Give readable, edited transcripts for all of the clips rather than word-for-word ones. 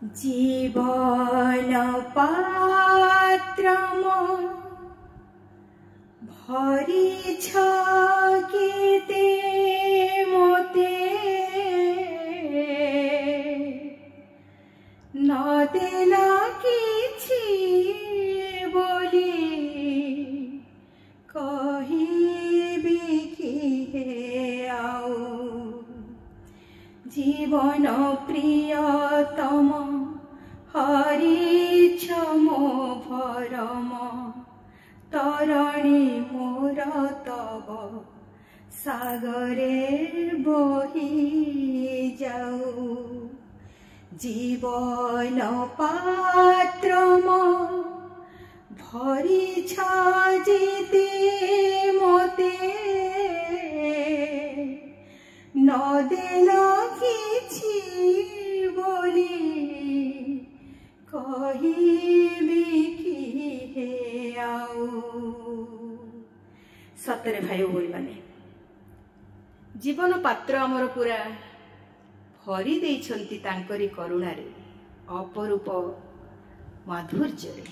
जीवन पात्रम भरिछ केते मोते नदेला किछि बोली कहिबी कि हे आउ जीवन प्रियतम हरिछ मो भरम तरणि मोर तब सागरे बही जाऊ जीवन पात्रम भरिछ जेते मोते नदेल किछि बोली कहिबी कि हे आउ। सतरे भाई भौणी माने जीवन पात्र आमर पूरा भरी देइछंती तांकरी करुणारे अपरूप माधुर्य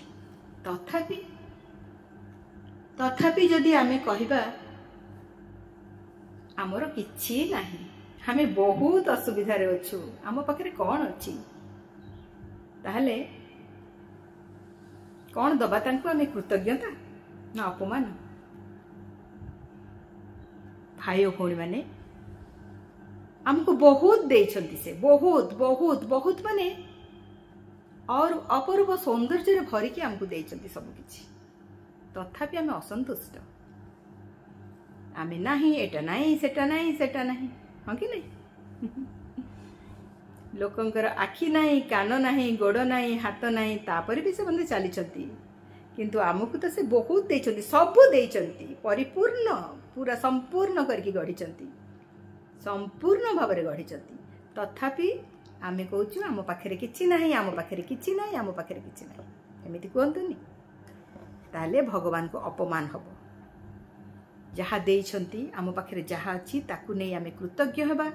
तथापि जदि आमे कहिबा आमर किछि नाही आमे बहुत असुविधा रे अछु आम पाखरे कोन अछि ताहले कोन दबा तांको आमे कृतज्ञता ना अपमान। भाई भौणी माने हमको बहुत देइछंती से बहुत बहुत बहुत माने और अपरूप सौंदर्य भरी के हमको देइछंती सब किछि तथापि आमे असंतुष्ट आमे नाही एटा नाही सेटा नाही हाँ कि नहीं लोकंकर आखि नाही कान नाही गोड़ नाही हाथ नाही तापर भी से बंदे चली किंतु आमको तो से बहुत देइछंती सब देइछंती परिपूर्ण पूरा संपूर्ण करके गढ़िछंती संपूर्ण भाव में गढ़िछंती तथापि आमे कहूँ आम पाखे किछि नाही आम पाखे किछि नाही आम पाखे किछि नाही एमिति कहंतुनी ताले भगवान को अपमान हबो जहा देइछंती आम पाखे जहा अछि ताकू नै आमे कृतज्ञ हेबा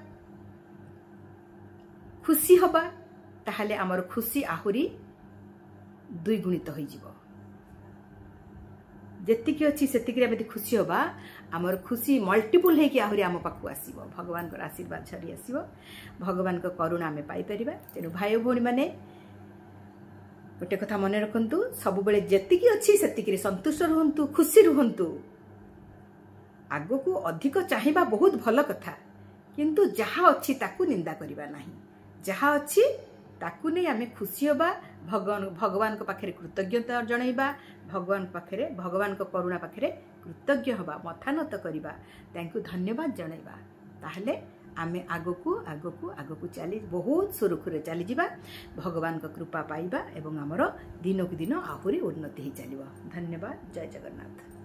खुशी हबा ताहले आमर खुशी आहुरी द्विगुणित होई जिवो जेतिकी अछि सेतिकी आमे खुशी हबा आमर खुशी मल्टीपल है कि आहुरी आम पाखु आसीबो भगवान को आशीर्वाद छड़ी आसीबो भगवान को करुणा आमे पाई परिबा। तेनु भाई भौणी माने गोटे कथा मने रखंतु सब बेले जेतिकी अछि सेतिकी संतुष्ट रहंतु खुशी रहंतु आगो को अधिक चाहिबा बहुत भल कथा किंतु जहा अछि ताकू निंदा करिबा नाही जहा अछि ताकू नै आमे खुशी होबा भगवान को पाखरे कृतज्ञता जणाइबा भगवान पाखरे भगवान को करुणा पाखरे कृतज्ञ होबा मथा नत करिबा तांकु धन्यवाद जणाइबा ताहले आमे आगो को चली बहुत सुरखुरे चली जिबा भगवान को कृपा पाइबा एवं हमर दिन को दिन आहुरी उन्नति ही चलिबा। धन्यवाद। जय जगन्नाथ।